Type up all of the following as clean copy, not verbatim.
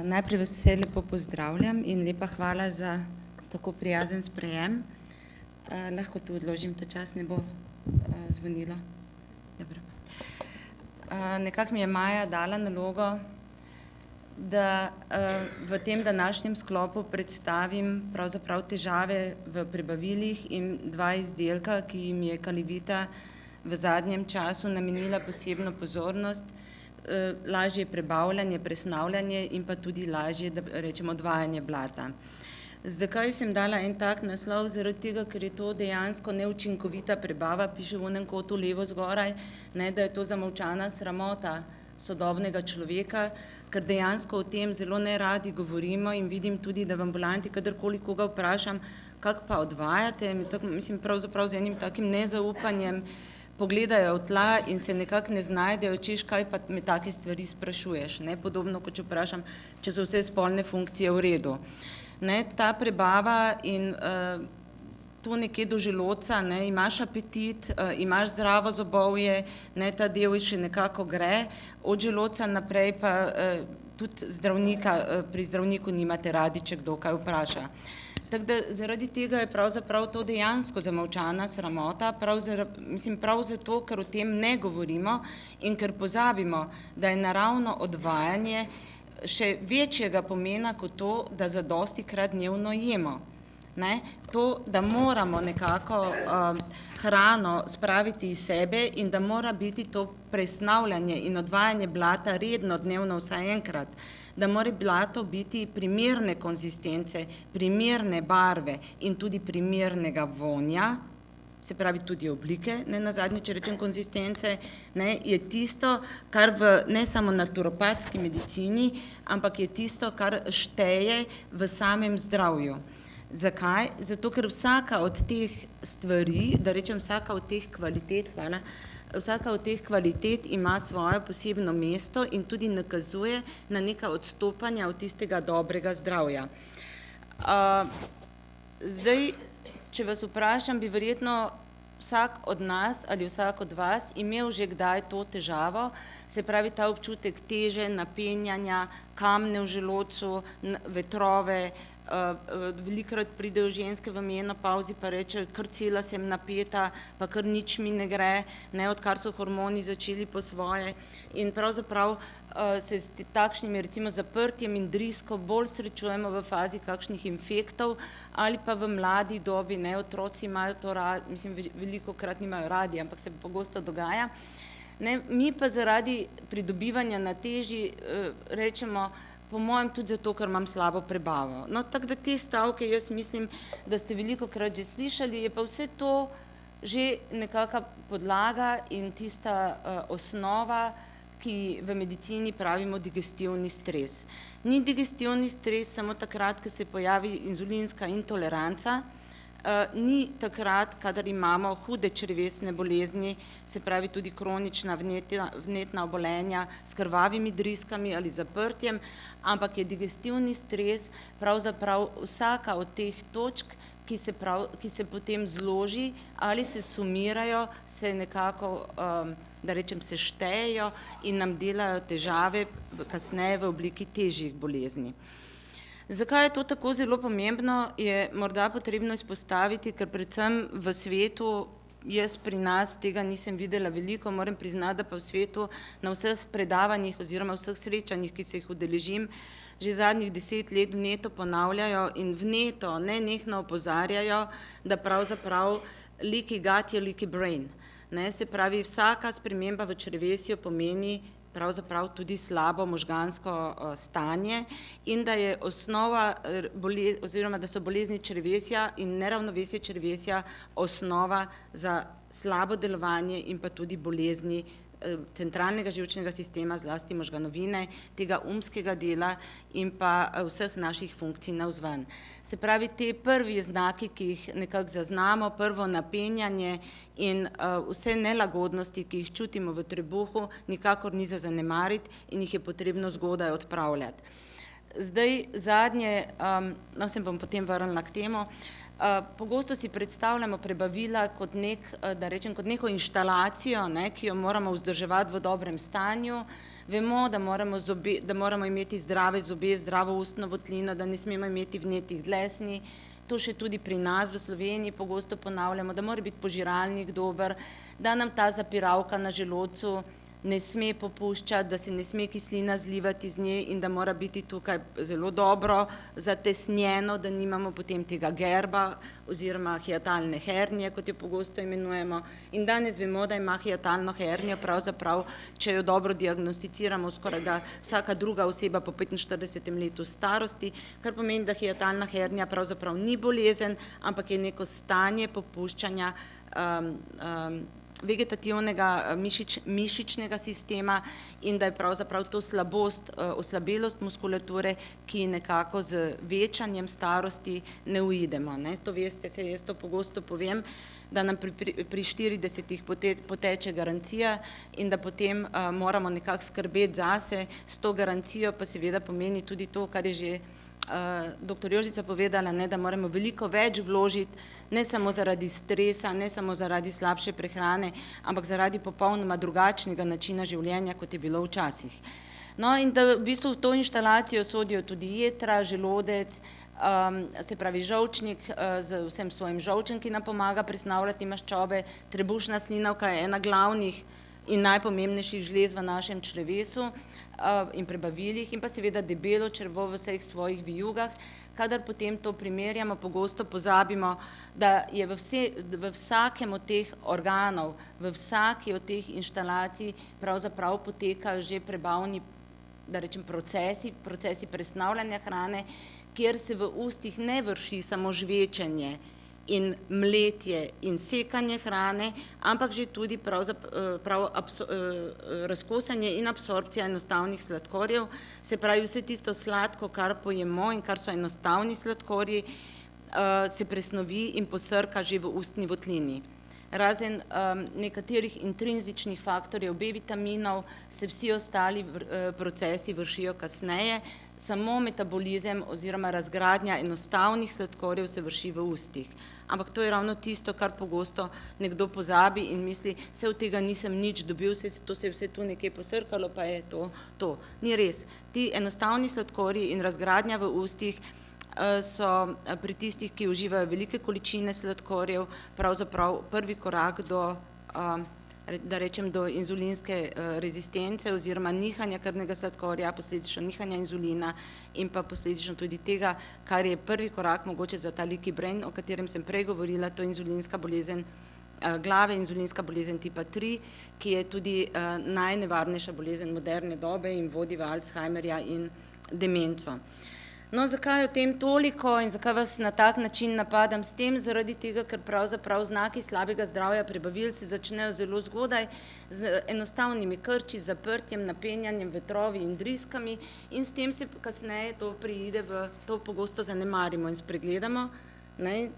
Najprej vas vse lepo pozdravljam in lepa hvala za tako prijazen sprejem. Lahko tu odložim, ta čas ne bo zvonilo. Dobro. Nekako mi je Maja dala nalogo, da v tem današnjem sklopu predstavim pravzaprav težave v prebavilih in dva izdelka, ki jim je Kalivita v zadnjem času namenila posebno pozornost. Lažje prebavljanje, presnavljanje in pa tudi lažje, da rečemo, odvajanje blata. Zakaj sem dala en tak naslov? Zaradi tega, ker je to dejansko neučinkovita prebava, piše v onem kotu levo zgoraj, ne, da je to zamolčana sramota sodobnega človeka, ker dejansko o tem zelo neradi govorimo in vidim tudi, da v ambulanti, kadarkoli koga vprašam, kako pa odvajate, mislim pravzaprav z enim takim nezaupanjem, pogledajo v tla in se nekako ne znajdejo, češ kaj pa me take stvari sprašuješ, ne, podobno kot če vprašam, če so vse spolne funkcije v redu. Ne, ta prebava in tu nekje do želodca, ne, imaš apetit, imaš zdravo zobovje, ne, ta del še nekako gre, od želodca naprej pa tudi pri zdravniku nimate radi, če kdo kaj vpraša. Tako da zaradi tega je pravzaprav to dejansko zamolčana sramota, prav zato, ker o tem ne govorimo in ker pozabimo, da je naravno odvajanje še večjega pomena kot to, da zadostikrat dnevno jemo. Ne? To, da moramo nekako hrano spraviti iz sebe in da mora biti to presnavljanje in odvajanje blata redno, dnevno vsaj enkrat, da mora blato biti primerne konzistence, primerne barve in tudi primernega vonja, se pravi tudi oblike, ne nazadnje, če rečem konzistence, ne, je tisto, kar ne samo naturopatski medicini, ampak je tisto, kar šteje v samem zdravju. Zakaj? Zato, ker vsaka od teh stvari, da rečem vsaka od teh kvalitet, vsaka od teh kvalitet ima svoje posebno mesto in tudi nakazuje na neka odstopanja od tistega dobrega zdravja. Zdaj, če vas vprašam, bi verjetno vsak od nas ali vsak od vas imel že kdaj to težavo, se pravi ta občutek teže, napenjanja, kamne v želodcu, vetrove, velikokrat pridejo ženske v menopavzi pa rečejo, kar cela sem napeta, pa kar nič mi ne gre, ne, odkar so hormoni začeli po svoje in pravzaprav se s takšnimi recimo zaprtjem in drisko bolj srečujemo v fazi kakšnih infektov ali pa v mladi dobi, ne, otroci imajo to radi, mislim, velikokrat nimajo radi, ampak se pogosto dogaja. Ne, mi pa zaradi pridobivanja na teži rečemo, po mojem tudi zato, ker imam slabo prebavo. No, tako da te stavke, jaz mislim, da ste velikokrat že slišali, je pa vse to že nekaka podlaga in tista osnova, ki v medicini pravimo digestivni stres. Ni digestivni stres samo takrat, ko se pojavi inzulinska intoleranca, ni takrat, kadar imamo hude črevesne bolezni, se pravi tudi kronična vnetna obolenja s krvavimi driskami ali zaprtjem, ampak je digestivni stres pravzaprav vsaka od teh točk, ki se potem zloži ali se sumirajo, se nekako, da rečem, se štejejo in nam delajo težave kasneje v obliki težjih bolezni. Zakaj je to tako zelo pomembno, je morda potrebno izpostaviti, ker predvsem v svetu, jaz pri nas tega nisem videla veliko, moram priznati, da pa v svetu na vseh predavanjih oziroma vseh srečanjih, ki se jih udeležim, že zadnjih 10 let vneto ponavljajo in vneto nenehno opozarjajo, da pravzaprav leaky gut je leaky brain. Ne, se pravi, vsaka sprememba v črevesju pomeni pravzaprav tudi slabo možgansko stanje in da je osnova oziroma da so bolezni črevesja in neravnovesje črevesja osnova za slabo delovanje in pa tudi bolezni centralnega živčnega sistema, zlasti možganovine, tega umskega dela in pa vseh naših funkcij navzven. Se pravi, te prvi znaki, ki jih nekako zaznamo, prvo napenjanje in vse nelagodnosti, ki jih čutimo v trebuhu, nikakor ni za zanemariti in jih je potrebno zgodaj odpravljati. Zdaj zadnje, no se bom potem vrnila k temu, Pogosto si predstavljamo prebavila kot kot neko inštalacijo, ne, ki jo moramo vzdrževati v dobrem stanju. Vemo, da moramo imeti zdrave zobe, zdravo ustno votlino, da ne smemo imeti vnetih dlesni. To še tudi pri nas v Sloveniji pogosto ponavljamo, da mora biti požiralnik dober, da nam ta zapiralka na želodcu ne sme popuščati, da se ne sme kislina zlivati iz nje in da mora biti tukaj zelo dobro zatesnjeno, da nimamo potem tega gerba oziroma hiatalne hernije, kot jo pogosto imenujemo. In danes vemo, da ima hiatalno hernijo pravzaprav, če jo dobro diagnosticiramo, skoraj da vsaka druga oseba po 45. letu starosti, kar pomeni, da hiatalna hernija pravzaprav ni bolezen, ampak je neko stanje popuščanja vegetativnega mišičnega sistema in da je pravzaprav to slabost, oslabelost muskulature, ki nekako z večanjem starosti ne uidemo. Ne. To veste, se jaz to pogosto povem, da nam pri 40 poteče garancija in da potem moramo nekako skrbeti zase, s to garancijo pa seveda pomeni tudi to, kar je že doktor Jožica povedala, ne, da moramo veliko več vložiti, ne samo zaradi stresa, ne samo zaradi slabše prehrane, ampak zaradi popolnoma drugačnega načina življenja, kot je bilo včasih. No, in da v bistvu v to inštalacijo sodijo tudi jetra, želodec, se pravi žolčnik z vsem svojim žolčem, ki nam pomaga presnavljati maščobe, trebušna slinavka je ena glavnih in najpomembnejših žlez v našem črevesu in prebavilih in pa seveda debelo črevo v vseh svojih vijugah. Kadar potem to primerjamo, pogosto pozabimo, da je v vsakem od teh organov, v vsaki od teh inštalacij pravzaprav potekajo že prebavni, da rečem, procesi presnavljanja hrane, kjer se v ustih ne vrši samo žvečenje in mletje in sekanje hrane, ampak že tudi razkosanje in absorpcija enostavnih sladkorjev, se pravi vse tisto sladko, kar pojemo in kar so enostavni sladkorji, se presnovi in posrka že v ustni votlini. Razen nekaterih intrinzičnih faktorjev B-vitaminov se vsi ostali procesi vršijo kasneje, samo metabolizem oziroma razgradnja enostavnih sladkorjev se vrši v ustih. Ampak to je ravno tisto, kar pogosto nekdo pozabi in misli, saj od tega nisem nič dobil, to se je vse tu nekje posrkalo, pa je to. Ni res. Ti enostavni sladkorji in razgradnja v ustih so pri tistih, ki uživajo velike količine sladkorjev, pravzaprav prvi korak do, da rečem, do inzulinske rezistence oziroma nihanja krvnega sladkorja, posledično nihanja inzulina in pa posledično tudi tega, kar je prvi korak mogoče za ta leaky brain, o katerem sem prej govorila, to je inzulinska bolezen glave, inzulinska bolezen tipa 3, ki je tudi najnevarnejša bolezen moderne dobe in vodi v Alzheimerja in demenco. No, zakaj o tem toliko in zakaj vas na tak način napadam s tem? Zaradi tega, ker pravzaprav znaki slabega zdravja prebavil se začnejo zelo zgodaj z enostavnimi krči, zaprtjem, napenjanjem, vetrovi in driskami in s tem se kasneje to priide to pogosto zanemarimo in spregledamo.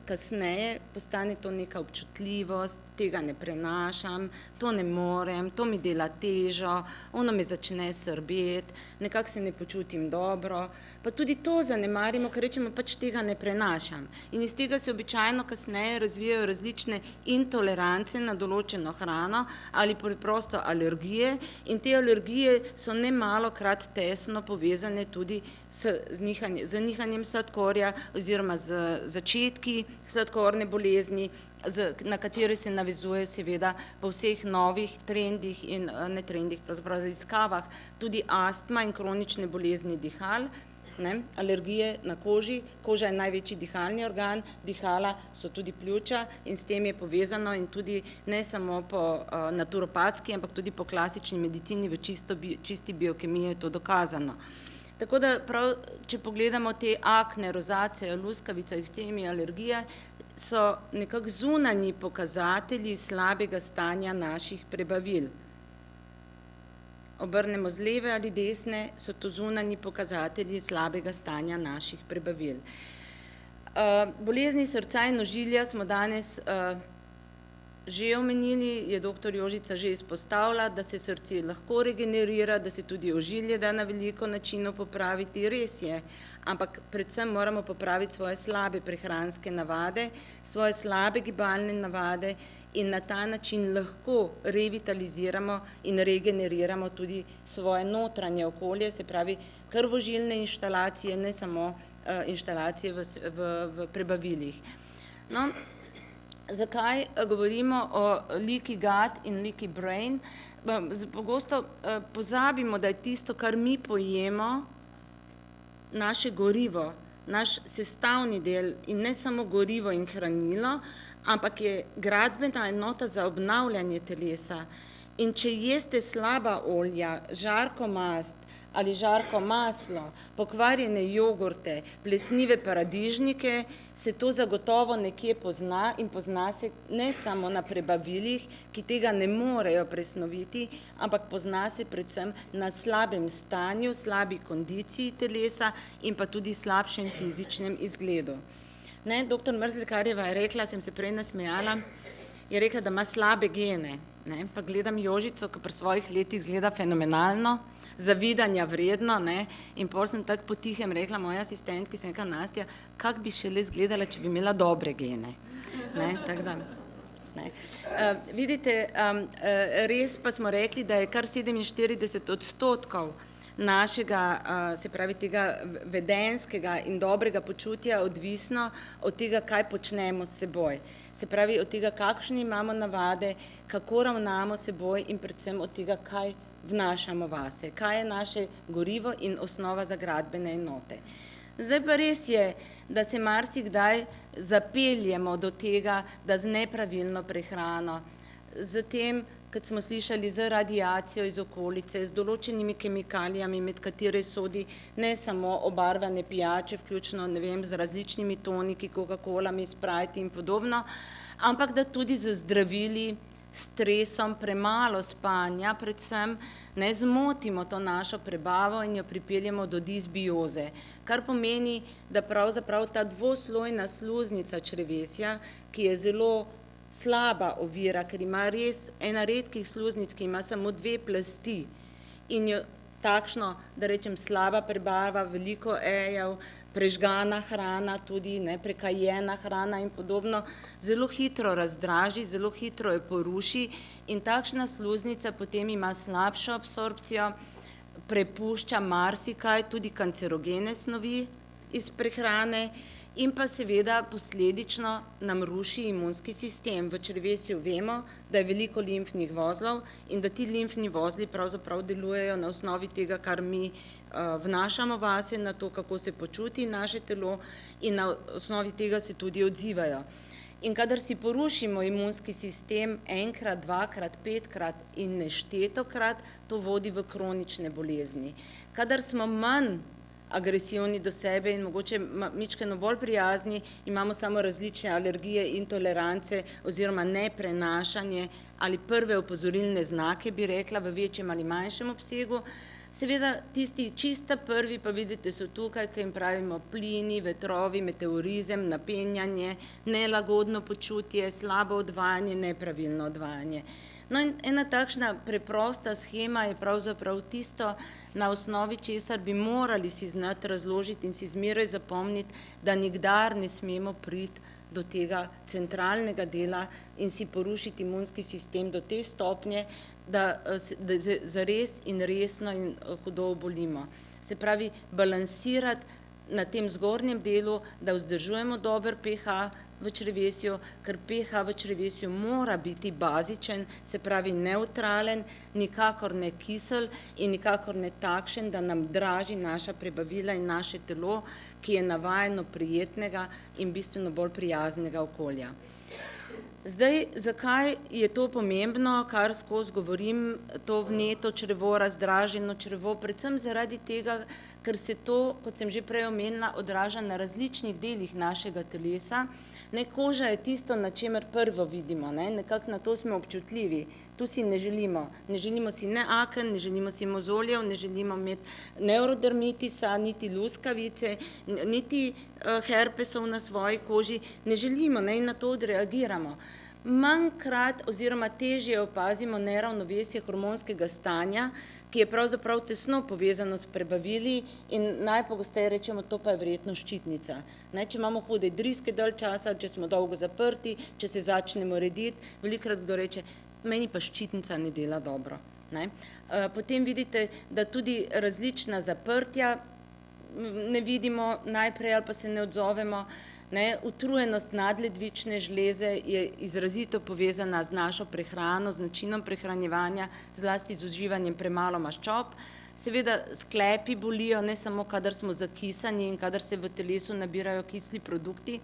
Kasneje postane to neka občutljivost, tega ne prenašam, to ne morem, to mi dela težo, ono me začne srbeti, nekako se ne počutim dobro, pa tudi to zanemarimo, ker rečemo, pač tega ne prenašam. In iz tega se običajno kasneje razvijajo različne intolerance na določeno hrano ali preprosto alergije in te alergije so nemalokrat tesno povezane tudi z nihanjem sladkorja oziroma z začetki sladkorne bolezni, na katere se navezuje seveda po vseh novih trendih in ne trendih, pravzaprav raziskavah, tudi astma in kronične bolezni dihal, alergije na koži, koža je največji dihalni organ, dihala so tudi pljuča in s tem je povezano in tudi ne samo po naturopatski, ampak tudi po klasični medicini v čisti biokemiji je to dokazano. Tako da prav, če pogledamo te akne, rozacije, luskavica, ekcemi, alergije, so nekako zunanji pokazatelji slabega stanja naših prebavil. Obrnemo z leve ali desne, so to zunanji pokazatelji slabega stanja naših prebavil. Bolezni srca in ožilja smo danes že omenili, je doktor Jožica že izpostavila, da se srce lahko regenerira, da se tudi ožilje da na veliko načinov popraviti, res je, ampak predvsem moramo popraviti svoje slabe prehranske navade, svoje slabe gibalne navade in na ta način lahko revitaliziramo in regeneriramo tudi svoje notranje okolje, se pravi krvožilne inštalacije, ne samo inštalacije v prebavilih. No, zakaj govorimo o leaky gut in leaky brain? Pogosto pozabimo, da je tisto, kar mi pojemo, naše gorivo, naš sestavni del in ne samo gorivo in hranilo, ampak je gradbena enota za obnavljanje telesa. In če jeste slaba olja, žarko mast ali žarko maslo, pokvarjene jogurte, plesnive paradižnike, se to zagotovo nekje pozna in pozna se ne samo na prebavilih, ki tega ne morejo presnoviti, ampak pozna se predvsem na slabem stanju, slabi kondiciji telesa in pa tudi slabšem fizičnem izgledu. Ne, doktor Mrzlikarjeva je rekla, sem se prej nasmejala, je rekla, da ima slabe gene. Ne, pa gledam Jožico, ki pri svojih letih izgleda fenomenalno, zavidanja vredno, ne, in pol sem tako potihem rekla moja asistentki, sem rekla, Nastja, kako bi šele izgledala, če bi imela dobre gene. Ne, tako da, ne. Vidite, res pa smo rekli, da je kar 47% našega, se pravi tega vedenjskega in dobrega počutja odvisno od tega, kaj počnemo s seboj. Se pravi od tega, kakšne imamo navade, kako ravnamo s seboj in predvsem od tega, kaj vnašamo vase, kaj je naše gorivo in osnova za gradbene enote. Zdaj pa res je, da se marsikdaj zapeljemo do tega, da z nepravilno prehrano, z tem, kot smo slišali, z radiacijo iz okolice, z določenimi kemikalijami, med katere sodi ne samo obarvane pijače, vključno, ne vem, z različnimi toniki, Coca-Colami, Sprite in podobno, ampak da tudi z zdravili, stresom, premalo spanja, predvsem ne zmotimo to našo prebavo in jo pripeljemo do disbioze, kar pomeni, da pravzaprav ta dvoslojna sluznica črevesja, ki je zelo slaba ovira, ker ima res ena redkih sluznic, ki ima samo 2 plasti in jo takšno, da rečem, slaba prebava, veliko ejev, prežgana hrana, tudi ne, prekajena hrana in podobno, zelo hitro razdraži, zelo hitro jo poruši in takšna sluznica potem ima slabšo absorpcijo, prepušča marsikaj, tudi kancerogene snovi iz prehrane in pa seveda posledično nam ruši imunski sistem. V črevesju vemo, da je veliko limfnih vozlov in da ti limfni vozli pravzaprav delujejo na osnovi tega, kar mi vnašamo vase, na to, kako se počuti naše telo in na osnovi tega se tudi odzivajo. In kadar si porušimo imunski sistem enkrat, dvakrat, 5krat in neštetokrat, to vodi v kronične bolezni. Kadar smo manj agresivni do sebe in mogoče mičkeno bolj prijazni, imamo samo različne alergije, intolerance oziroma neprenašanje ali prve opozorilne znake, bi rekla, v večjem ali manjšem obsegu. Seveda tisti čista prvi pa vidite so tukaj, ki jim pravimo plini, vetrovi, meteorizem, napenjanje, nelagodno počutje, slabo odvajanje, nepravilno odvajanje. No in ena takšna preprosta shema je pravzaprav tisto, na osnovi česar bi morali si znati razložiti in si zmeraj zapomniti, da nikdar ne smemo priti do tega centralnega dela in si porušiti imunski sistem do te stopnje, da zares in resno in hudo obolimo. Se pravi, balansirati na tem zgornjem delu, da vzdržujemo dober pH v črevesju, ker pH v črevesju mora biti bazičen, se pravi neutralen, nikakor ne kisel in nikakor ne takšen, da nam draži naša prebavila in naše telo, ki je navajeno prijetnega in bistveno bolj prijaznega okolja. Zdaj, zakaj je to pomembno, kar skozi govorim, to vneto črevo, razdraženo črevo, predvsem zaradi tega, ker se to, kot sem že prej omenila, odraža na različnih delih našega telesa. Ne, koža je tisto, na čemer prvo vidimo, ne, nekako na to smo občutljivi, tu si ne želimo. Ne želimo si ne aken, ne želimo si mozoljev, ne želimo imeti neurodermitisa, niti luskavice, niti herpesov na svoji koži, ne želimo, ne, in na to odreagiramo. manjkrat oziroma težje opazimo neravnovesje hormonskega stanja, ki je pravzaprav tesno povezano s prebavili in najpogosteje rečemo, to pa je verjetno ščitnica. Če imamo hude driske dalj časa, če smo dolgo zaprti, če se začnemo rediti, velikokrat kdo reče, meni pa ščitnica ne dela dobro. Potem vidite, da tudi različna zaprtja ne vidimo najprej ali pa se ne odzovemo. Utrujenost nadledvične žleze je izrazito povezana z našo prehrano, z načinom prehranjevanja, zlasti z uživanjem premalo maščob. Seveda sklepi bolijo ne samo, kadar smo zakisani in kadar se v telesu nabirajo kisli produkti,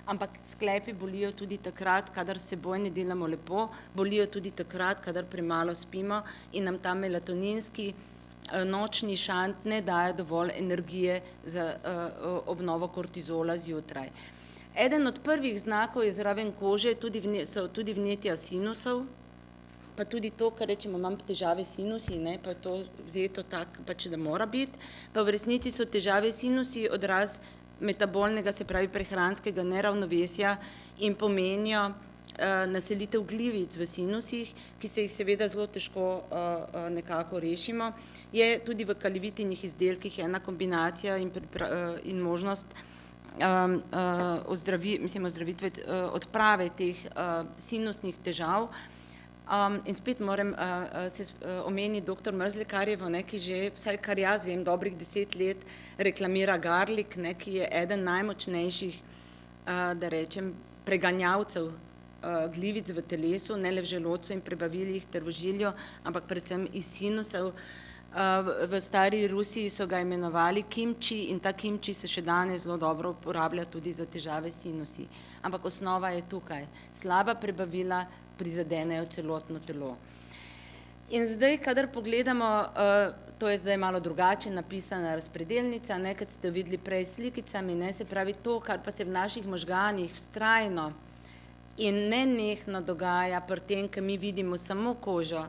ampak sklepi bolijo tudi takrat, kadar s seboj ne delamo lepo, bolijo tudi takrat, kadar premalo spimo in nam ta melatoninski nočni šant ne daje dovolj energije za obnovo kortizola zjutraj. Eden od prvih znakov je zraven kože so tudi vnetja sinusov, pa tudi to, kar rečemo, imam težave s sinusi, pa je to vzeto tako, pač da mora biti, pa v resnici so težave sinusi odraz metabolnega, se pravi prehranskega neravnovesja in pomenijo naselitev glivic v sinusih, ki se jih seveda zelo težko nekako rešimo. Je tudi v kalivitinih izdelkih ena kombinacija in možnost odprave teh sinusnih težav. In spet moram se omeniti dr. Mrzlekarjevo, ki že, vsaj kar jaz vem, dobrih 10 let reklamira Garlic, ki je eden najmočnejših, da rečem, preganjavcev glivic v telesu, ne le v želodcu in prebavilih ter v žilju, ampak predvsem iz sinusov. V stari Rusiji so ga imenovali kimči in ta kimči se še danes zelo dobro uporablja tudi za težave s sinusi. Ampak osnova je tukaj. Slaba prebavila prizadenejo celotno telo. In zdaj, kadar pogledamo, to je zdaj malo drugače napisana razpredelnica, kot ste videli prej s slikicami, se pravi to, kar pa se v naših možganih vztrajno in nenehno dogaja pri tem, ko mi vidimo samo kožo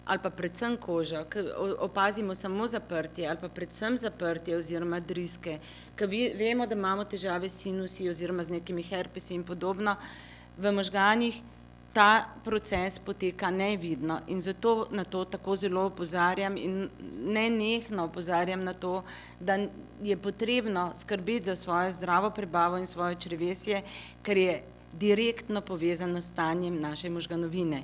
ali pa predvsem kožo, ko opazimo samo zaprtje ali pa predvsem zaprtje oziroma driske, ko vemo, da imamo težave s sinusi oziroma z nekimi herpesi in podobno, v možganih ta proces poteka nevidno in zato na to tako zelo opozarjam in nenehno opozarjam na to, da je potrebno skrbeti za svojo zdravo prebavo in svoje črevesje, ker je direktno povezano s stanjem naše možganovine.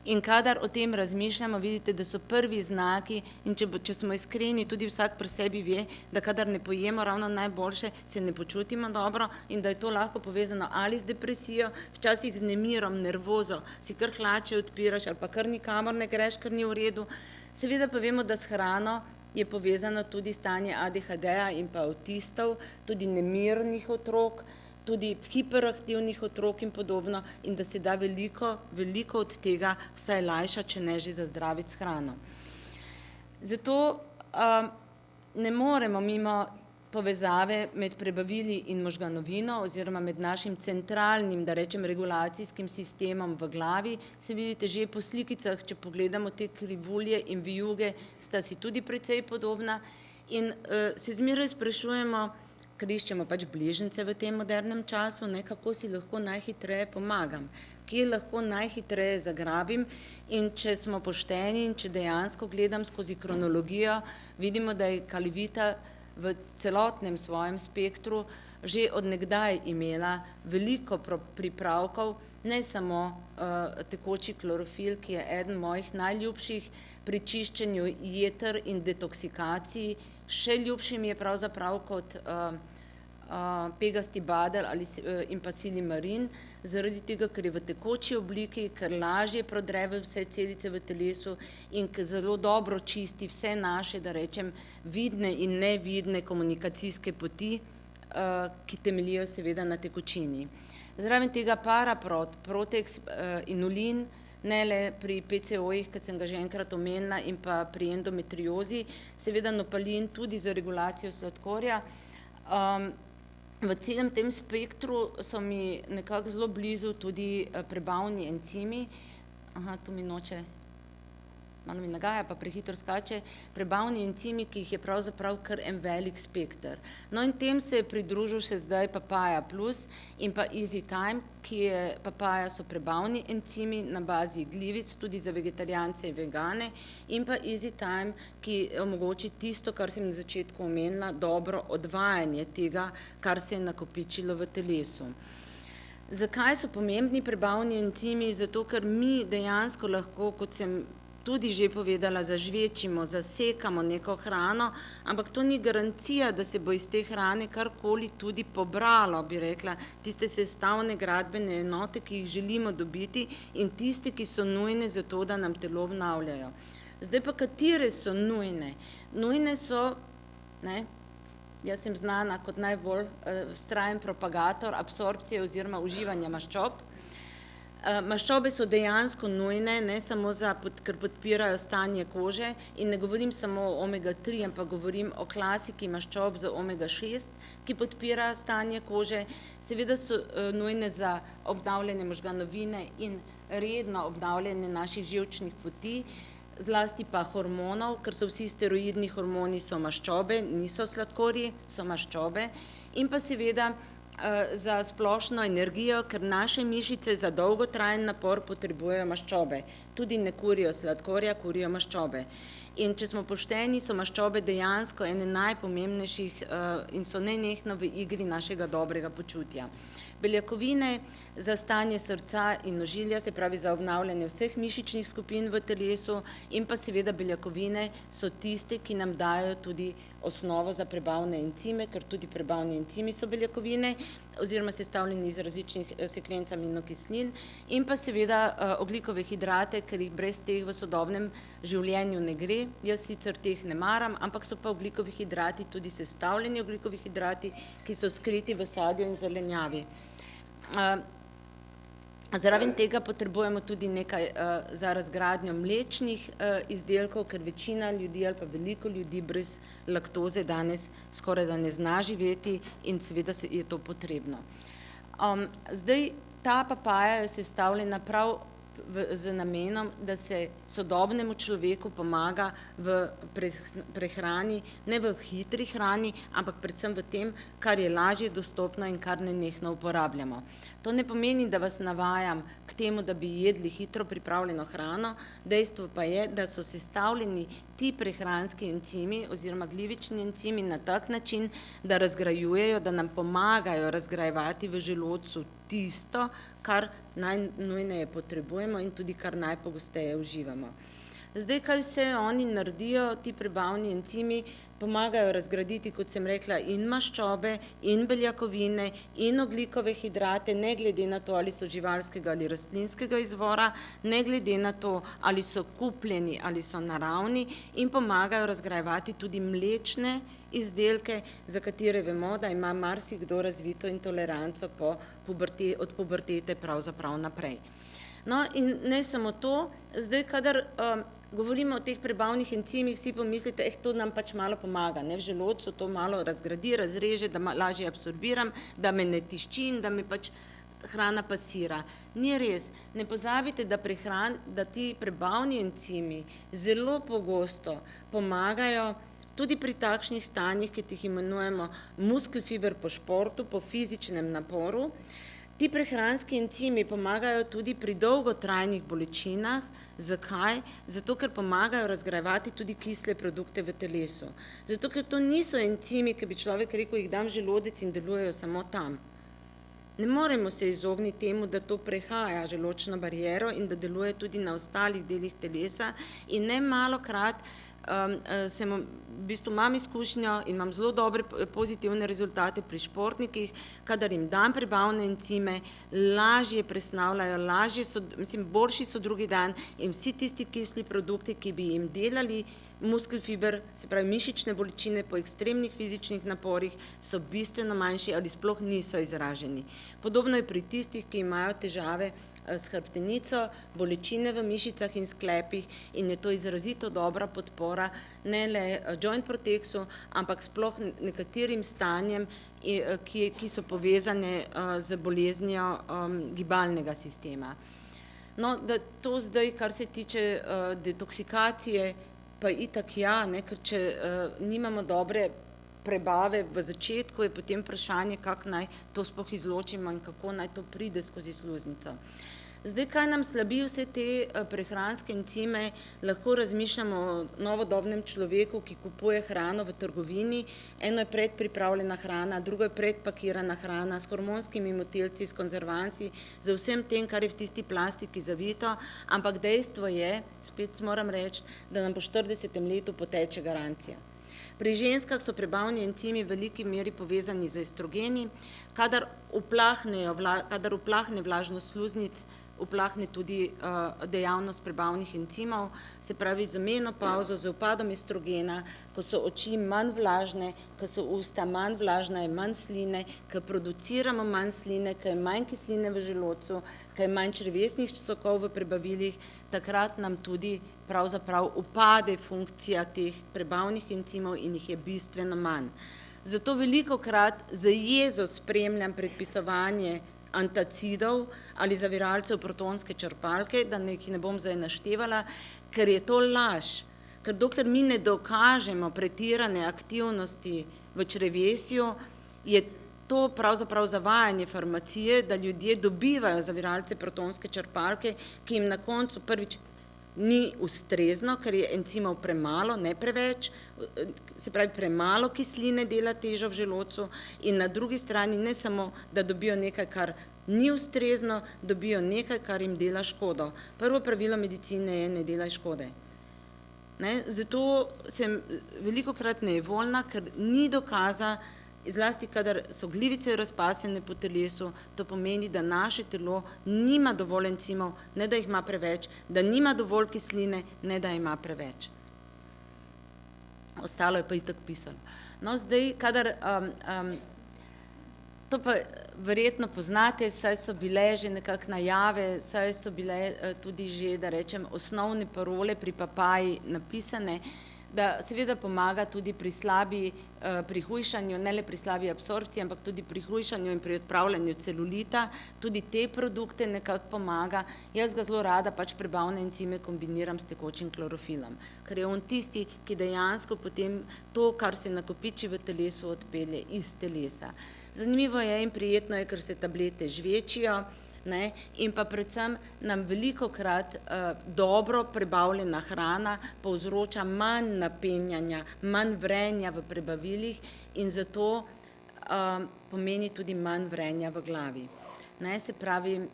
In kadar o tem razmišljamo, vidite, da so prvi znaki in če smo iskreni, tudi vsak pri sebi ve, da kadar ne pojemo ravno najboljše, se ne počutimo dobro in da je to lahko povezano ali z depresijo, včasih z nemirom, nervozo, si kar hlače odpiraš ali pa kar nikamor ne greš, kar ni v redu. Seveda pa vemo, da s hrano je povezano tudi stanje ADHD-ja in pa avtistov, tudi nemirnih otrok, tudi hiperaktivnih otrok in podobno in da se da veliko od tega vsaj lajša, če ne že zazdraviti s hrano. Zato ne moremo mimo povezave med prebavili in možganovino oziroma med našim centralnim, da rečem, regulacijskim sistemom v glavi. Se vidite že po slikicah, če pogledamo te krivulje in vijuge, sta si tudi precej podobna in se zmeraj sprašujemo, ker iščemo pač bližnjice v tem modernem času, kako si lahko najhitreje pomagam, kje lahko najhitreje zagrabim in če smo pošteni in če dejansko gledam skozi kronologijo, vidimo, da je kalivita v celotnem svojem spektru že od nekdaj imela veliko pripravkov, ne samo tekoči klorofil, ki je eden mojih najljubših pri čiščenju jeter in detoksikaciji, še ljubši mi je pravzaprav kot pegasti badel in pa silimarin, zaradi tega, ker je v tekoči obliki, ker lažje prodre vse celice v telesu in ker zelo dobro čisti vse naše, da rečem, vidne in nevidne komunikacijske poti, ki temeljijo seveda na tekočini. Zraven tega paraprot, protex, inulin, ne le pri PCO-jih, kot sem ga že enkrat omenila, in pa pri endometriozi, seveda nopalin tudi za regulacijo sladkorja. V celem tem spektru so mi nekako zelo blizu tudi prebavni encimi. Tu mi noče malo mi nagaja, pa prehitro skače, prebavni encimi, ki jih je pravzaprav kar en velik spekter. No in tem se je pridružil še zdaj Papaja Plus in pa Easy Time, ki je, papaja so prebavni encimi na bazi glivic, tudi za vegetarijance in vegane, in pa Easy Time, ki omogoči tisto, kar sem na začetku omenila, dobro odvajanje tega, kar se je nakopičilo v telesu. Zakaj so pomembni prebavni encimi? Zato, ker mi dejansko lahko, kot sem tudi že povedala, zažvečimo, zasekamo neko hrano, ampak to ni garancija, da se bo iz te hrane karkoli tudi pobralo, bi rekla, tiste sestavne gradbene enote, ki jih želimo dobiti in tiste, ki so nujne za to, da nam telo obnavljajo. Zdaj pa katere so nujne? Nujne so, jaz sem znana kot najbolj vztrajen propagator absorpcije oziroma uživanja maščob. Maščobe so dejansko nujne, ne samo ker podpirajo stanje kože in ne govorim samo o omega 3, ampak govorim o klasiki maščob z omega 6, ki podpira stanje kože. Seveda so nujne za obnavljanje možganovine in redno obnavljanje naših živčnih poti, zlasti pa hormonov, ker so vsi steroidni hormoni so maščobe, niso sladkorji, so maščobe, in pa seveda za splošno energijo, ker naše mišice za dolgotrajen napor potrebujejo maščobe. Tudi ne kurijo sladkorja, kurijo maščobe. In če smo pošteni, so maščobe dejansko ene najpomembnejših in so nenehno v igri našega dobrega počutja. Beljakovine za stanje srca in ožilja, se pravi za obnavljanje vseh mišičnih skupin v telesu, in pa seveda beljakovine so tiste, ki nam dajo tudi osnovo za prebavne encime, ker tudi prebavni encimi so beljakovine oziroma sestavljeni iz različnih sekvenc aminokislin, in pa seveda ogljikove hidrate, ker jih brez teh v sodobnem življenju ne gre. Jaz sicer teh ne maram, ampak so pa ogljikovi hidrati tudi sestavljeni ogljikovi hidrati, ki so skriti v sadju in zelenjavi. Zraven tega potrebujemo tudi nekaj za razgradnjo mlečnih izdelkov, ker večina ljudi ali pa veliko ljudi brez laktoze danes skoraj da ne zna živeti in seveda je to potrebno. Zdaj, ta papaja je sestavljena prav z namenom, da se sodobnemu človeku pomaga v prehrani, ne v hitri hrani, ampak predvsem v tem, kar je lažje dostopno in kar nenehno uporabljamo. To ne pomeni, da vas navajam k temu, da bi jedli hitro pripravljeno hrano, dejstvo pa je, da so sestavljeni ti prehranski encimi oziroma glivični encimi na tak način, da razgrajujejo, da nam pomagajo razgrajevati v želodcu tisto, kar najnujneje potrebujemo in tudi kar najpogosteje uživamo. Zdaj, kaj vse oni naredijo, ti prebavni encimi, pomagajo razgraditi, kot sem rekla, in maščobe, in beljakovine, in ogljikove hidrate, ne glede na to, ali so živalskega ali rastlinskega izvora, ne glede na to, ali so kupljeni ali so naravni, in pomagajo razgrajevati tudi mlečne izdelke, za katere vemo, da ima marsikdo razvito intoleranco od pubertete pravzaprav naprej. No in ne samo to, zdaj, kadar govorimo o teh prebavnih encimih, vsi pomislite, to nam pač malo pomaga, v želodcu to malo razgradi, razreže, da lažje absorbiram, da me ne tišči in da me pač hrana pasira. Ni res. Ne pozabite, da ti prebavni encimi zelo pogosto pomagajo tudi pri takšnih stanjih, ki jih imenujemo muskelfiber po športu, po fizičnem naporu. Ti prehranski encimi pomagajo tudi pri dolgotrajnih bolečinah. Zakaj? Zato, ker pomagajo razgrajevati tudi kisle produkte v telesu. Zato, ker to niso encimi, ki bi človek rekel, jih dam v želodec in delujejo samo tam. Ne moremo se izogniti temu, da to prehaja želodčno bariero in da deluje tudi na ostalih delih telesa, in ne malokrat imam izkušnjo in imam zelo dobre pozitivne rezultate pri športnikih, kadar jim dam prebavne encime, lažje presnavljajo, boljši so drugi dan in vsi tisti kisli produkti, ki bi jim delali muskelfiber, se pravi mišične bolečine po ekstremnih fizičnih naporih, so bistveno manjši ali sploh niso izraženi. Podobno je pri tistih, ki imajo težave s hrbtenico, bolečine v mišicah in sklepih, in je to izrazito dobra podpora ne le joint protexu, ampak sploh nekaterim stanjem, ki so povezane z boleznijo gibalnega sistema. No, da to zdaj, kar se tiče detoksikacije, pa itak ja, ne, ker če nimamo dobre prebave v začetku, je potem vprašanje, kako naj to sploh izločimo in kako naj to pride skozi sluznico. Zdaj, kaj nam slabi vse te prehranske encime, lahko razmišljamo o novodobnem človeku, ki kupuje hrano v trgovini. Eno je predpripravljena hrana, drugo je predpakirana hrana s hormonskimi motilci, s konzervansi, z vsem tem, kar je v tisti plastiki zavito, ampak dejstvo je, spet moram reči, da nam po 40. letu poteče garancija. Pri ženskah so prebavni encimi v veliki meri povezani z estrogeni, kadar uplahne vlažnost sluznic, uplahne tudi dejavnost prebavnih encimov, se pravi z menopavzo, z upadom estrogena, ko so oči manj vlažne, ko so usta manj vlažna, je manj sline, ko produciramo manj sline, ko je manj kisline v želodcu, ko je manj črevesnih sokov v prebavilih, takrat nam tudi pravzaprav upade funkcija teh prebavnih encimov in jih je bistveno manj. Zato velikokrat z jezo spremljam predpisovanje antacidov ali zaviralcev protonske črpalke, da jih ne bom zdaj naštevala, ker je to laž. Ker dokler mi ne dokažemo pretirane aktivnosti v črevesju, je to pravzaprav zavajanje farmacije, da ljudje dobivajo zaviralce protonske črpalke, ki jim na koncu prvič ni ustrezno, ker je encimov premalo, ne preveč, se pravi premalo kisline dela težo v želodcu in na drugi strani ne samo, da dobijo nekaj, kar ni ustrezno, dobijo nekaj, kar jim dela škodo. Prvo pravilo medicine je ne delaj škode. Ne? Zato sem velikokrat nejevoljna, ker ni dokaza, zlasti kadar so glivice razpasene po telesu, to pomeni, da naše telo nima dovolj encimov, ne da jih ima preveč, da nima dovolj kisline, ne da ima preveč. Ostalo je pa itak pisalo. No, zdaj, kadar, to pa verjetno poznate, saj so bile že nekako najave, saj so bile tudi že, da rečem, osnovne parole pri papaji napisane, da seveda pomaga tudi pri hujšanju, ne le pri slabi absorpciji, ampak tudi pri hujšanju in pri odpravljanju celulita, tudi te produkte nekako pomaga. Jaz ga zelo rada prebavne encime kombiniram s tekočim klorofilom, ker je on tisti, ki dejansko potem to, kar se nakopiči v telesu, odpelje iz telesa. Zanimivo je in prijetno je, ker se tablete žvečijo, ne, in pa predvsem nam velikokrat dobro prebavljena hrana povzroča manj napenjanja, manj vrenja v prebavilih in zato pomeni tudi manj vrenja v glavi. Ne, se pravi,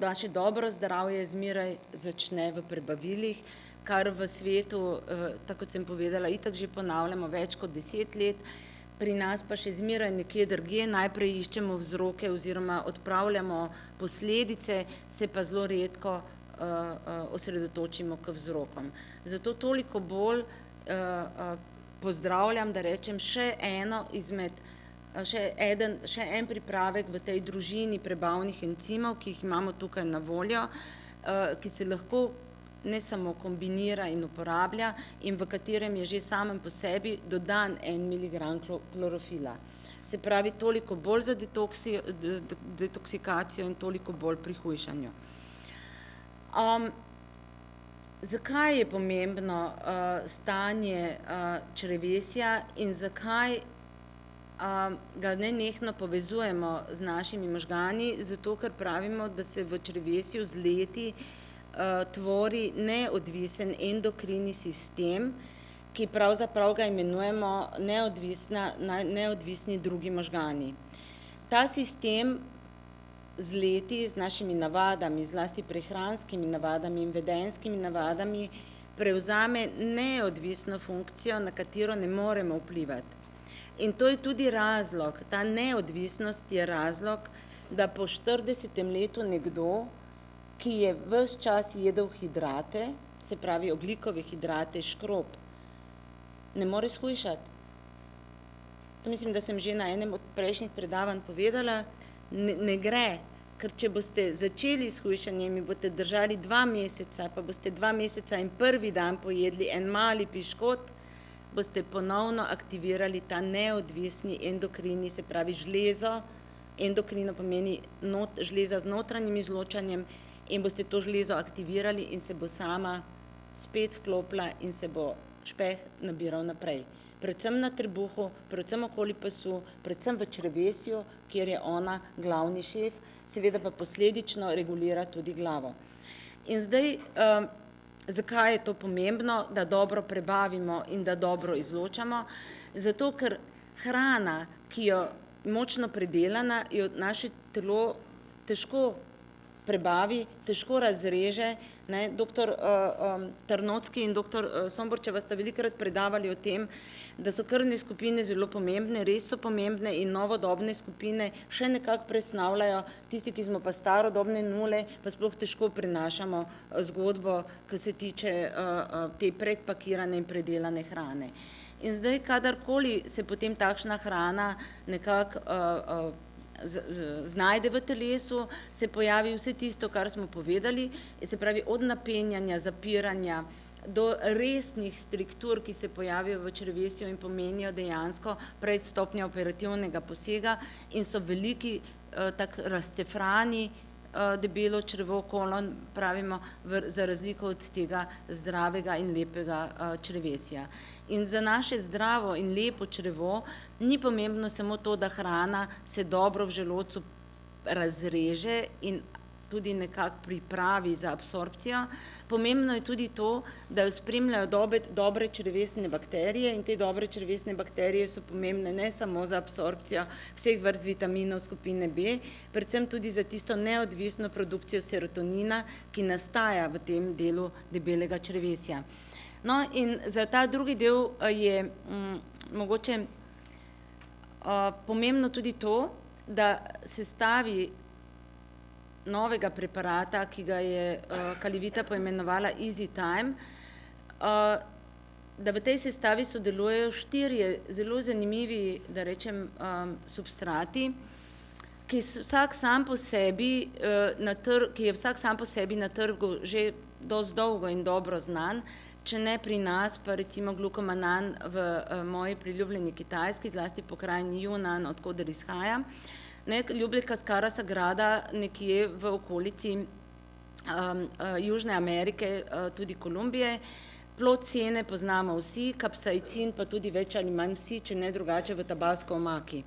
naše dobro zdravje zmeraj začne v prebavilih, kar v svetu, tako kot sem povedala, itak že ponavljamo več kot 10 let, pri nas pa še zmeraj nekje drugje, najprej iščemo vzroke oziroma odpravljamo posledice, se pa zelo redko osredotočimo k vzrokom. Zato toliko bolj pozdravljam, da rečem, še en pripravek v tej družini prebavnih encimov, ki jih imamo tukaj na voljo, ki se lahko ne samo kombinira in uporablja in v katerem je že samem po sebi dodan 1 miligram klorofila. Se pravi, toliko bolj za detoksikacijo in toliko bolj pri hujšanju. Zakaj je pomembno stanje črevesja in zakaj ga nenehno povezujemo z našimi možgani? Zato, ker pravimo, da se v črevesju z leti tvori neodvisen endokrini sistem, ki pravzaprav ga imenujemo neodvisni drugi možgani. Ta sistem z leti, z našimi navadami, zlasti prehranskimi navadami in vedenjskimi navadami, prevzame neodvisno funkcijo, na katero ne moremo vplivati. In to je tudi razlog, ta neodvisnost je razlog, da po 40. letu nekdo, ki je ves čas jedel hidrate, se pravi ogljikove hidrate, škrob, ne more shujšati. To mislim, da sem že na enem od prejšnjih predavanj povedala, ne gre, ker če boste začeli s hujšanjem in boste držali 2 meseca, pa boste 2 meseca in prvi dan pojedli en mali piškot, boste ponovno aktivirali ta neodvisni endokrini, se pravi žlezo, endokrino pomeni žleza z notranjim izločanjem, in boste to železo aktivirali in se bo sama spet vklopila in se bo špeh nabiral naprej. Predvsem na trebuhu, predvsem okoli pasu, predvsem v črevesju, kjer je ona glavni šef, seveda pa posledično regulira tudi glavo. In zdaj, zakaj je to pomembno, da dobro prebavimo in da dobro izločamo? Zato, ker hrana, ki jo močno predelana, jo naše telo težko prebavi, težko razreže. Doktor Tarnocki in doktor Somborčeva sta velikokrat predavali o tem, da so krvne skupine zelo pomembne, res so pomembne in novodobne skupine še nekako presnavljajo, tisti, ki smo pa starodobne nule, pa sploh težko prenašamo zgodbo, ki se tiče te predpakirane in predelane hrane. In zdaj, kadarkoli se potem takšna hrana nekako znajde v telesu, se pojavi vse tisto, kar smo povedali, se pravi od napenjanja, zapiranja do resnih struktur, ki se pojavijo v črevesju in pomenijo dejansko predstopnja operativnega posega in so veliki, tako razcefrani, debelo črevo, kolon, pravimo, za razliko od tega zdravega in lepega črevesja. In za naše zdravo in lepo črevo ni pomembno samo to, da hrana se dobro v želodcu razreže in tudi nekako pripravi za absorpcijo. Pomembno je tudi to, da jo spremljajo dobre črevesne bakterije in te dobre črevesne bakterije so pomembne ne samo za absorpcijo vseh vrst vitaminov skupine B, predvsem tudi za tisto neodvisno produkcijo serotonina, ki nastaja v tem delu debelega črevesja. No in za ta drugi del je mogoče pomembno tudi to, da sestavi novega preparata, ki ga je Kalivita poimenovala Easy Time, da v tej sestavi sodelujejo 4 zelo zanimivi, da rečem, substrati, ki je vsak sam po sebi na trgu že dosti dolgo in dobro znan, če ne pri nas, pa recimo glukomanan v moji priljubljeni Kitajski, zlasti pokrajini Yunnan, odkoder izhajam, Ljubljka Skara Sagrada nekje v okolici Južne Amerike, tudi Kolumbije. Plod sene poznamo vsi, kapsaicin pa tudi več ali manj vsi, če ne drugače v tabasko omaki.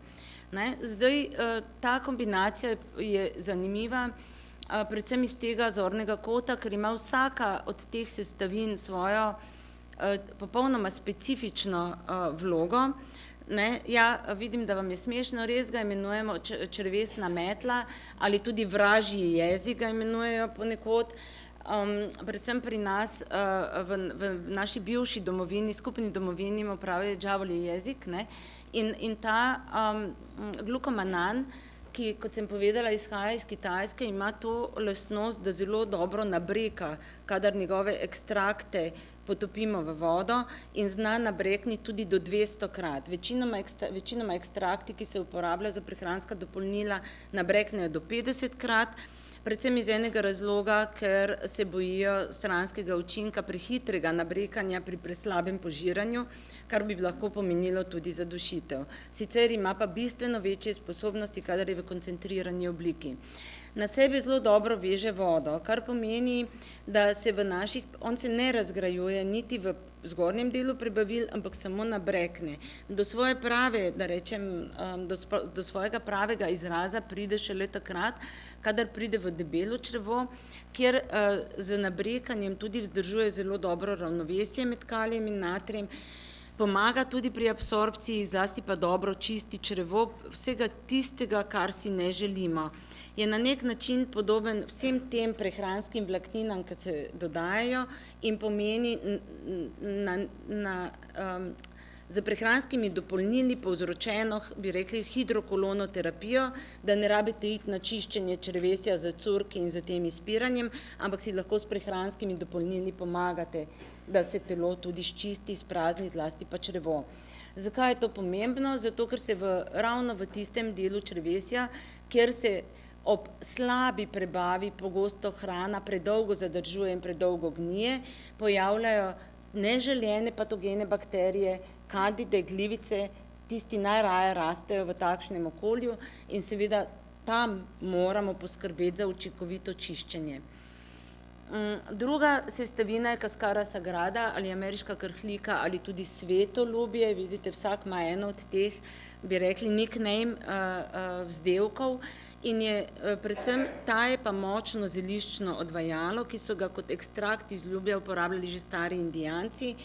Zdaj, ta kombinacija je zanimiva, predvsem iz tega zornega kota, ker ima vsaka od teh sestavin svojo popolnoma specifično vlogo. Ja, vidim, da vam je smešno, res ga imenujemo črevesna metla ali tudi vražji jezik ga imenujejo ponekod. Predvsem pri nas, v naši bivši domovini, skupni domovini mu pravijo đavolji jezik, in ta glukomanan, ki, kot sem povedala, izhaja iz Kitajske, ima to lastnost, da zelo dobro nabreka, kadar njegove ekstrakte potopimo v vodo in zna nabrekniti tudi do 200-krat. Večinoma ekstrakti, ki se uporabljajo za prehranska dopolnila, nabreknejo do 50-krat, predvsem iz enega razloga, ker se bojijo stranskega učinka prehitrega nabrekanja pri preslabem požiranju, kar bi lahko pomenilo tudi zadušitev. Sicer ima pa bistveno večje sposobnosti, kadar je v koncentrirani obliki. Na sebi zelo dobro veže vodo, kar pomeni, da on se ne razgrajuje niti v zgornjem delu prebavil, ampak samo nabrekne. Do svoje prave, da rečem, do svojega pravega izraza pride šele takrat, kadar pride v debelo črevo, kjer z nabrekanjem tudi vzdržuje zelo dobro ravnovesje med kalijem in natrijem, pomaga tudi pri absorpciji, zlasti pa dobro čisti črevo vsega tistega, kar si ne želimo. Je na nek način podoben vsem tem prehranskim vlakninam, ki se dodajajo in pomeni z prehranskimi dopolnili povzročeno, bi rekli, hidrokolonoterapijo, da ne rabite iti na čiščenje črevesja z curki in z tem izpiranjem, ampak si lahko s prehranskimi dopolnili pomagate, da se telo tudi sčisti, sprazni, zlasti pa črevo. Zakaj je to pomembno? Zato, ker se ravno v tistem delu črevesja, kjer se ob slabi prebavi pogosto hrana predolgo zadržuje in predolgo gnije, pojavljajo neželjene patogene bakterije, kandide, glivice, tisti najraje rastejo v takšnem okolju in seveda tam moramo poskrbeti za učinkovito čiščenje. Druga sestavina je Cascara Sagrada ali ameriška krhlika ali tudi svetolubje. Vidite, vsak ima eno od teh, bi rekli, nickname vzdevkov in je predvsem ta je pa močno zeliščno odvajalo, ki so ga kot ekstrakt iz lubja uporabljali že stari Indijanci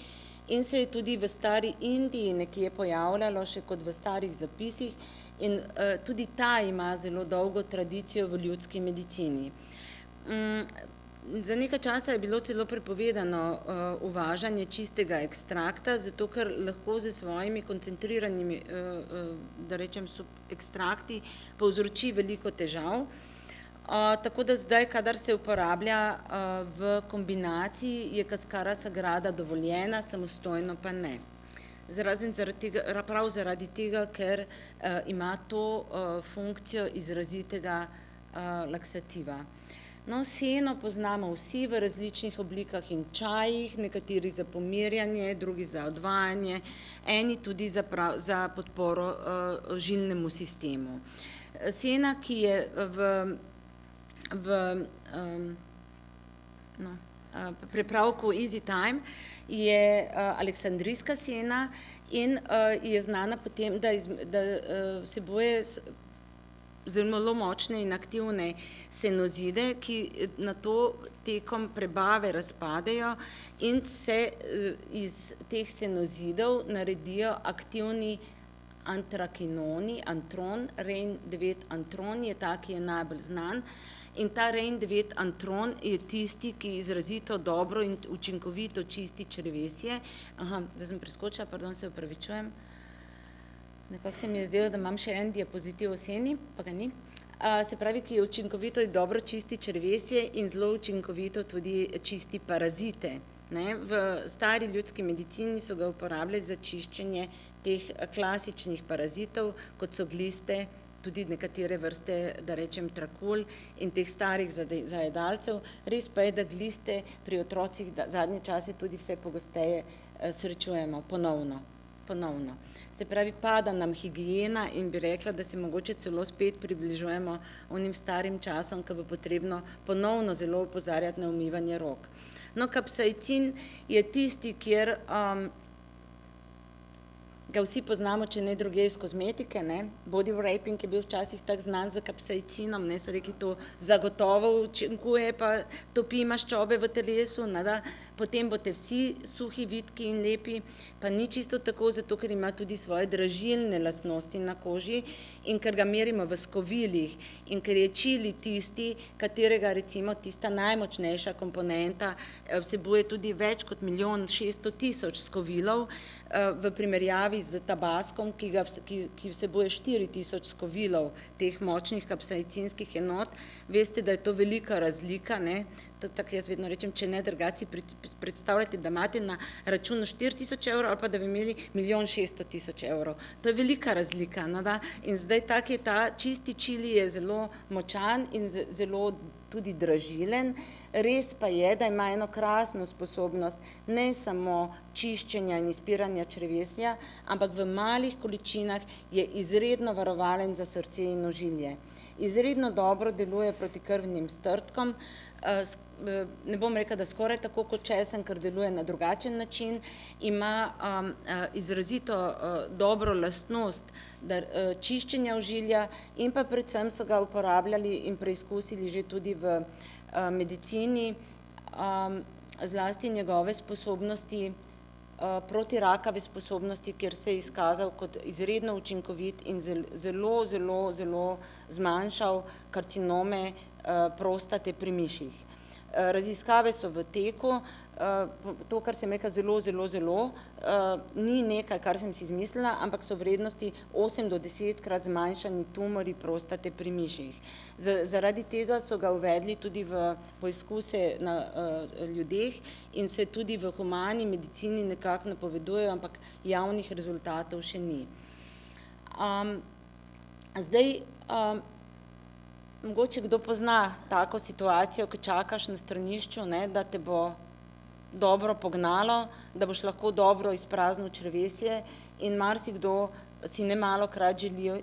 in se je tudi v stari Indiji nekje pojavljalo še kot v starih zapisih in tudi ta ima zelo dolgo tradicijo v ljudski medicini. Za nekaj časa je bilo celo prepovedano uvažanje čistega ekstrakta, zato ker lahko z svojimi koncentriranimi, da rečem, ekstrakti povzroči veliko težav. Tako da zdaj, kadar se uporablja v kombinaciji, je Cascara Sagrada dovoljena, samostojno pa ne. Prav zaradi tega, ker ima to funkcijo izrazitega laksativa. No, seno poznamo vsi v različnih oblikah in čajih, nekateri za pomirjanje, drugi za odvajanje, eni tudi za podporo žilnemu sistemu. Sena, ki je v pripravku Easy Time, je aleksandrijska sena in je znana po tem, da vsebuje zelo močne in aktivne senozide, ki nato tekom prebave razpadejo in se iz teh senozidov naredijo aktivni antrakinoni, antron, rein-9 antron je ta, ki je najbolj znan. In ta rein-9 antron je tisti, ki izrazito dobro in učinkovito čisti črevesje. Zdaj sem preskočila, pardon, se opravičujem. Nekako se mi je zdelo, da imam še en diapozitiv o seni, pa ga ni. Se pravi, ki je učinkovito in dobro čisti črevesje in zelo učinkovito tudi čisti parazite. V stari ljudski medicini so ga uporabljali za čiščenje teh klasičnih parazitov, kot so gliste, tudi nekatere vrste, da rečem, trakul in teh starih zajedalcev. Res pa je, da gliste pri otrocih zadnje čase tudi vse pogosteje srečujemo ponovno. Se pravi, pada nam higiena in bi rekla, da se mogoče celo spet približujemo onim starim časom, ko bo potrebno ponovno zelo opozarjati na umivanje rok. No, kapsaicin je tisti, kjer ga vsi poznamo, če ne drugje iz kozmetike, body wrapping je bil včasih tako znan za kapsaicinom, so rekli, to zagotovo učinkuje, pa topi maščobe v telesu, potem boste vsi suhi, vitki in lepi, pa ni čisto tako, zato ker ima tudi svoje dražilne lastnosti na koži in ker ga merimo v skovilih in ker je čili tisti, katerega recimo tista najmočnejša komponenta vsebuje tudi več kot 1.600.000 skovilov, v primerjavi z tabaskom, ki vsebuje 4.000 skovilov teh močnih kapsaicinskih enot. Veste, da je to velika razlika, tako jaz vedno rečem, če ne drugače predstavljate, da imate na računu 4.000 evrov ali pa da bi imeli 1.600.000 evrov. To je velika razlika. In zdaj tak je ta čisti čili je zelo močan in zelo tudi dražilen. Res pa je, da ima eno krasno sposobnost ne samo čiščenja in izpiranja črevesja, ampak v malih količinah je izredno varovalen za srce in ožilje. Izredno dobro deluje proti krvnim strdkom, ne bom rekla, da skoraj tako kot česen, ker deluje na drugačen način, ima izrazito dobro lastnost čiščenja ožilja in pa predvsem so ga uporabljali in preizkusili že tudi v medicini, zlasti njegove sposobnosti, protirakave sposobnosti, kjer se je izkazal kot izredno učinkovit in zelo zmanjšal karcinome prostate pri miših. Raziskave so v teku, to, kar sem rekla zelo, ni nekaj, kar sem si izmislila, ampak so vrednosti 8 do 10 krat zmanjšani tumori prostate pri miših. Zaradi tega so ga uvedli tudi v poizkuse na ljudeh in se tudi v humani medicini nekako napovedujejo, ampak javnih rezultatov še ni. Zdaj, mogoče kdo pozna tako situacijo, ko čakaš na stranišču, da te bo dobro pognalo, da boš lahko dobro izpraznil črevesje in marsikdo si nemalokrat želi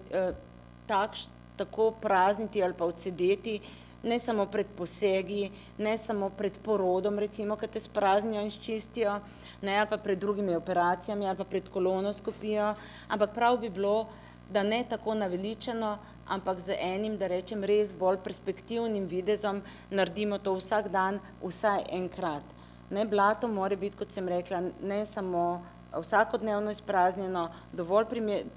tako prazniti ali pa odsedeti ne samo pred posegi, ne samo pred porodom, recimo, ki te spraznijo in sčistijo, ne, ali pa pred drugimi operacijami, ali pa pred kolonoskopijo, ampak prav bi bilo, da ne tako naveličano, ampak z enim, da rečem, res bolj perspektivnim videzom naredimo to vsak dan, vsaj enkrat. Ne, blato mora biti, kot sem rekla, ne samo vsakodnevno izpraznjeno, dovolj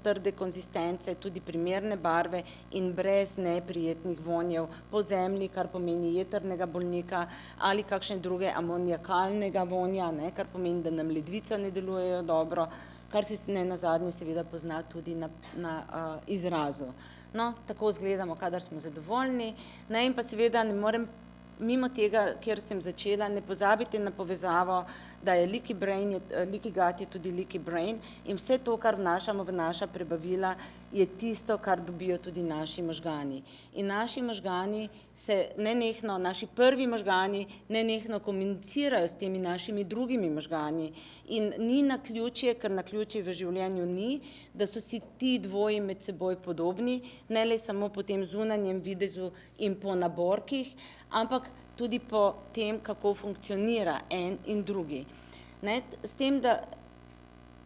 trde konzistence, tudi primerne barve in brez neprijetnih vonjev po zemlji, kar pomeni jetrnega bolnika ali kakšne druge amoniakalnega vonja, ne, kar pomeni, da nam ledvice ne delujejo dobro, kar se nenazadnje seveda pozna tudi na izrazu. No, tako izgledamo, kadar smo zadovoljni, ne, in pa seveda ne morem mimo tega, kjer sem začela, ne pozabite na povezavo, da je leaky gut je tudi leaky brain in vse to, kar vnašamo v naša prebavila, je tisto, kar dobijo tudi naši možgani. In naši možgani se nenehno, naši prvi možgani nenehno komunicirajo s temi našimi drugimi možgani in ni naključje, ker naključje v življenju ni, da so si ti dvoji med seboj podobni, ne le samo po tem zunanjem videzu in po naborkih, ampak tudi po tem, kako funkcionira en in drugi. Ne, s tem, da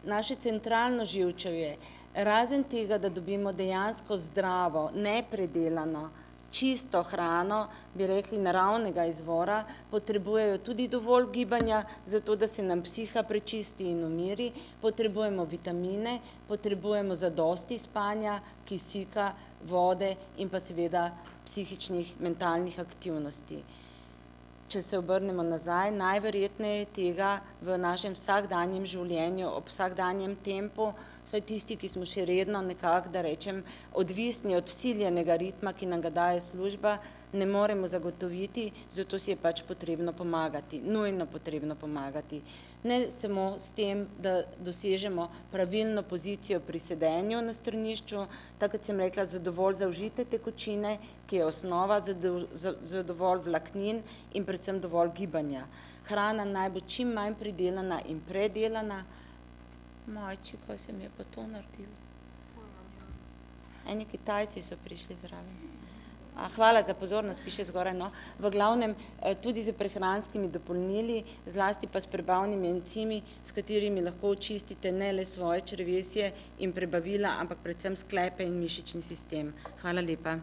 naše centralno živčevje, razen tega, da dobimo dejansko zdravo, nepredelano, čisto hrano, bi rekli naravnega izvora, potrebujejo tudi dovolj gibanja, zato da se nam psiha prečisti in umiri, potrebujemo vitamine, potrebujemo zadosti spanja, kisika, vode in pa seveda psihičnih, mentalnih aktivnosti. Če se obrnemo nazaj, najverjetneje tega v našem vsakdanjem življenju, ob vsakdanjem tempu, vsaj tisti, ki smo še redno nekako, da rečem, odvisni od vsiljenega ritma, ki nam ga daje služba, ne moremo zagotoviti, zato si je pač potrebno pomagati, nujno potrebno pomagati. Ne samo s tem, da dosežemo pravilno pozicijo pri sedenju na stranišču, tako kot sem rekla, za dovolj zaužite tekočine, ki je osnova za dovolj vlaknin in predvsem dovolj gibanja. Hrana naj bo čim manj pridelana in predelana. Majči, kaj se mi je pa to naredilo? Eni Kitajci so prišli zraven. Hvala za pozornost, piše zgoraj, no. V glavnem tudi z prehranskimi dopolnili, zlasti pa s prebavnimi encimi, s katerimi lahko očistite ne le svoje črevesje in prebavila, ampak predvsem sklepe in mišični sistem. Hvala lepa.